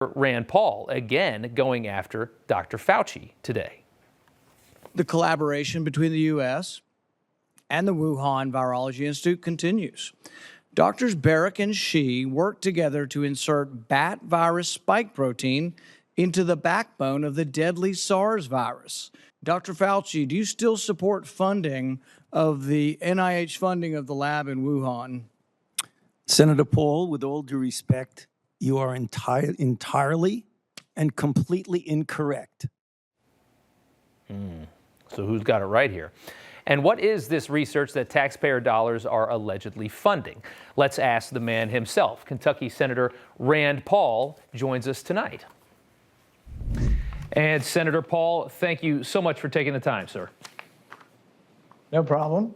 Rand Paul again going after Dr. Fauci today. The collaboration between the U.S. and the Wuhan Virology Institute continues. Doctors Barrick and Shi worked together to insert bat virus spike protein into the backbone of the deadly SARS virus. Dr. Fauci, do you still support funding of the NIH funding of the lab in Wuhan? Senator Paul, with all due respect, you are entirely and completely incorrect. So who's got it right here? And what is this research that taxpayer dollars are allegedly funding? Let's ask the man himself. Kentucky Senator Rand Paul joins us tonight. And Senator Paul, thank you so much for taking the time, sir. No problem.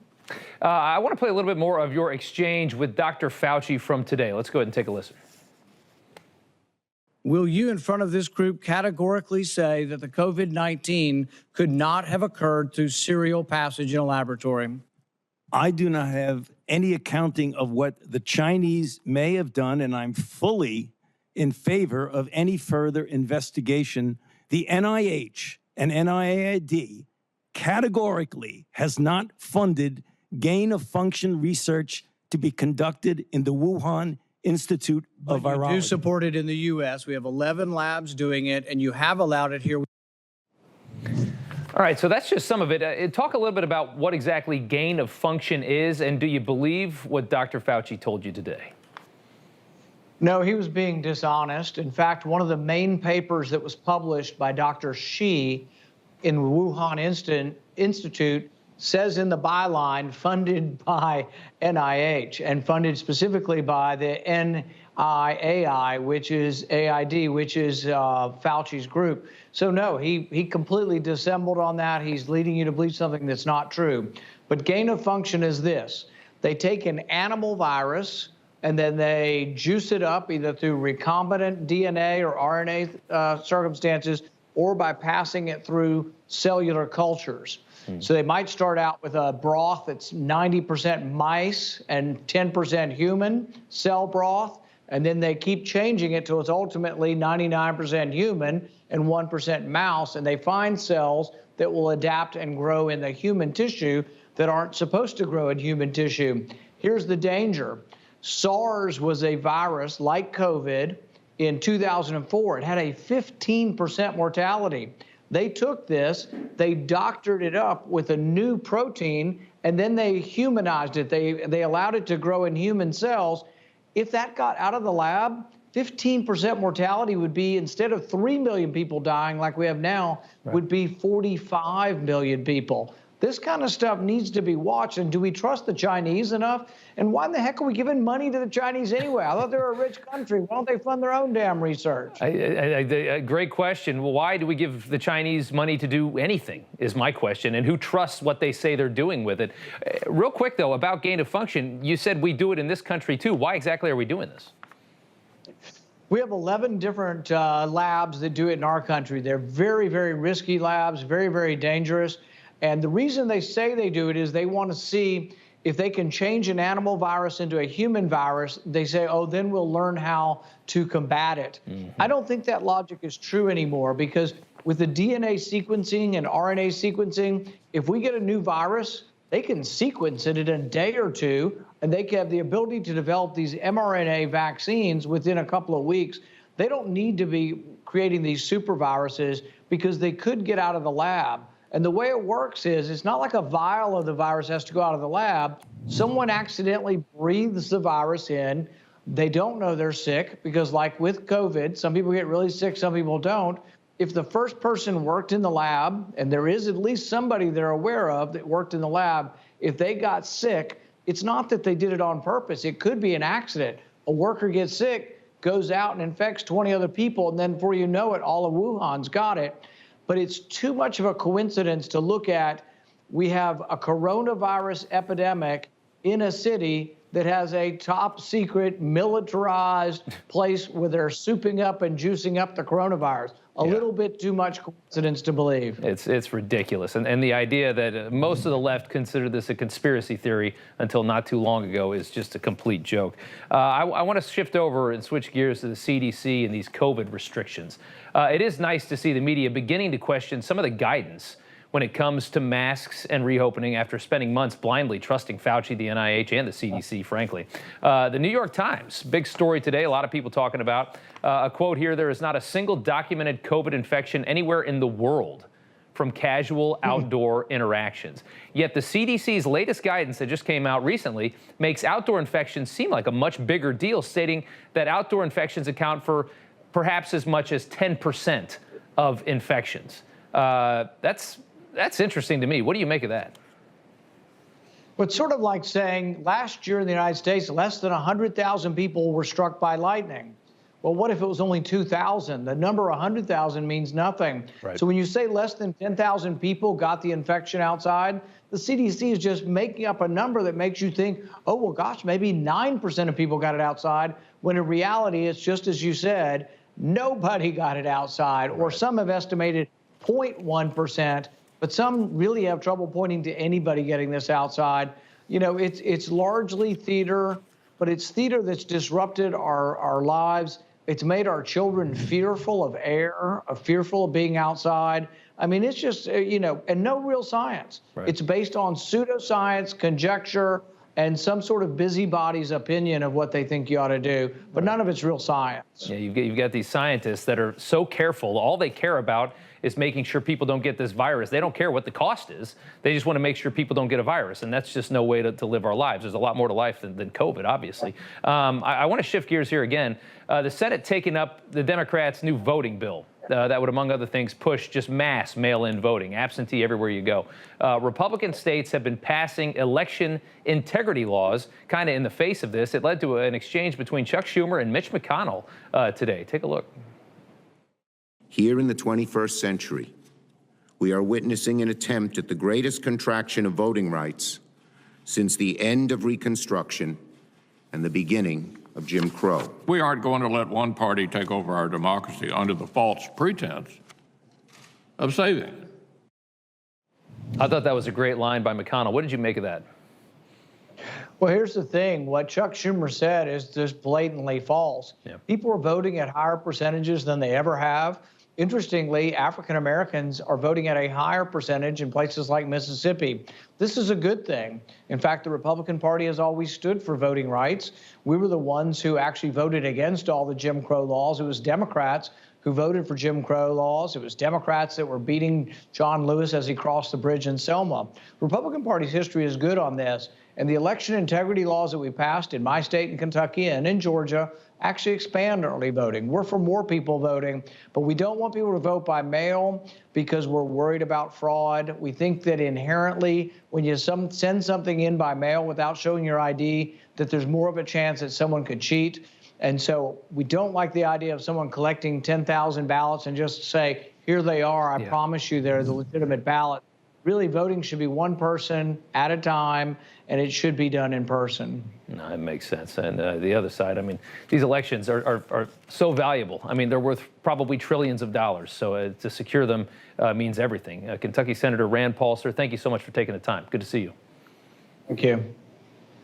I want to play a little bit more of your exchange with Dr. Fauci from today. Let's go ahead and take a listen. Will you, in front of this group, categorically say that the COVID-19 could not have occurred through serial passage in a laboratory? I do not have any accounting of what the Chinese may have done, and I'm fully in favor of any further investigation. The NIH and NIAID categorically has not funded gain-of-function research to be conducted in the Wuhan Institute of Virology. You do support it in the U.S. We have 11 labs doing it, and you have allowed it here. All right, so that's just some of it. Talk a little bit about what exactly gain of function is, and do you believe what Dr. Fauci told you today? No, he was being dishonest. In fact, one of the main papers that was published by Dr. Shi in Wuhan Institute says in the byline, funded by NIH and funded specifically by the NIAI, which is AID, which is Fauci's group. So no, he completely dissembled on that. He's leading you to believe something that's not true. But gain of function is this. They take an animal virus and then they juice it up either through recombinant DNA or RNA circumstances or by passing it through cellular cultures. So they might start out with a broth that's 90% mice and 10% human cell broth, and then they keep changing it till it's ultimately 99% human and 1% mouse, and they find cells that will adapt and grow in the human tissue that aren't supposed to grow in human tissue. Here's the danger. SARS was a virus like COVID in 2004. It had a 15% mortality. They took this, they doctored it up with a new protein, and then they humanized it. They allowed it to grow in human cells. If that got out of the lab, 15% mortality would be, instead of 3 million people dying like we have now, would be 45 million people. This kind of stuff needs to be watched. And do we trust the Chinese enough? And why in the heck are we giving money to the Chinese anyway? I thought they were a rich country. Why don't they fund their own damn research? Great question. Well, why do we give the Chinese money to do anything is my question. And who trusts what they say they're doing with it? Real quick, though, about gain of function, you said we do it in this country, too. Why exactly are we doing this? We have 11 different labs that do it in our country. They're very, very risky labs, very, very dangerous. And the reason they say they do it is they want to see if they can change an animal virus into a human virus. They say, oh, then we'll learn how to combat it. I don't think that logic is true anymore, because with the DNA sequencing and RNA sequencing, if we get a new virus, they can sequence it in a day or two, and they have the ability to develop these mRNA vaccines within a couple of weeks. They don't need to be creating these super viruses because they could get out of the lab. And the way it works is, it's not like a vial of the virus has to go out of the lab. Someone accidentally breathes the virus in. They don't know they're sick because, like with COVID, some people get really sick, some people don't. If the first person worked in the lab, and there is at least somebody they're aware of that worked in the lab, if they got sick, it's not that they did it on purpose. It could be an accident. A worker gets sick, goes out and infects 20 other people, and then before you know it, all of Wuhan's got it. But it's too much of a coincidence to look at, we have a coronavirus epidemic in a city that has a top secret militarized place where they're souping up and juicing up the coronavirus. A little bit too much coincidence to believe. It's ridiculous. And the idea that most of the left considered this a conspiracy theory until not too long ago is just a complete joke. I want to shift over and switch gears to the CDC and these COVID restrictions. It is nice to see the media beginning to question some of the guidance when it comes to masks and reopening after spending months blindly trusting Fauci, the NIH, and the CDC, frankly. The New York Times, big story today, a lot of people talking about. A quote here, there is not a single documented COVID infection anywhere in the world from casual outdoor interactions. Yet the CDC's latest guidance that just came out recently makes outdoor infections seem like a much bigger deal, stating that outdoor infections account for perhaps as much as 10% of infections. That's interesting to me. What do you make of that? Well, it's sort of like saying last year in the United States, less than 100,000 people were struck by lightning. Well, what if it was only 2,000? The number 100,000 means nothing. Right. So when you say less than 10,000 people got the infection outside, the CDC is just making up a number that makes you think, oh, well, gosh, maybe 9% of people got it outside, when in reality, it's just as you said, nobody got it outside, or some have estimated 0.1%. But some really have trouble pointing to anybody getting this outside. You know, it's largely theater, but it's theater that's disrupted our lives. It's made our children fearful of air, fearful of being outside. I mean, it's just, you know, and no real science. Right. It's based on pseudoscience, conjecture, and some sort of busybody's opinion of what they think you ought to do, but none of it's real science. Yeah, you've got these scientists that are so careful. All they care about is making sure people don't get this virus. They don't care what the cost is. They just want to make sure people don't get a virus, and that's just no way to live our lives. There's a lot more to life than COVID, obviously. I want to shift gears here again. The Senate taking up the Democrats' new voting bill. That would, among other things, push just mass mail-in voting, absentee everywhere you go. Republican states have been passing election integrity laws kind of in the face of this. It led to an exchange between Chuck Schumer and Mitch McConnell today. Take a look. Here in the 21st century, we are witnessing an attempt at the greatest contraction of voting rights since the end of Reconstruction and the beginning of Jim Crow. We aren't going to let one party take over our democracy under the false pretense of saving it. I thought that was a great line by McConnell. What did you make of that? Well, here's the thing. What Chuck Schumer said is just blatantly false. Yeah. People are voting at higher percentages than they ever have. Interestingly, African Americans are voting at a higher percentage in places like Mississippi. This is a good thing. In fact, the Republican Party has always stood for voting rights. We were the ones who actually voted against all the Jim Crow laws. It was Democrats who voted for Jim Crow laws. It was Democrats that were beating John Lewis as he crossed the bridge in Selma. The Republican Party's history is good on this. And the election integrity laws that we passed in my state in Kentucky and in Georgia actually expand early voting. We're for more people voting, but we don't want people to vote by mail because we're worried about fraud. We think that inherently, when you send something in by mail without showing your ID, that there's more of a chance that someone could cheat. And so we don't like the idea of someone collecting 10,000 ballots and just say, here they are, I promise you they're the legitimate ballot. Really, voting should be one person at a time, and it should be done in person. No, it makes sense. And the other side, I mean, these elections are so valuable. I mean, they're worth probably trillions of dollars. So to secure them means everything. Kentucky Senator Rand Paul, sir, thank you so much for taking the time. Good to see you. Thank you.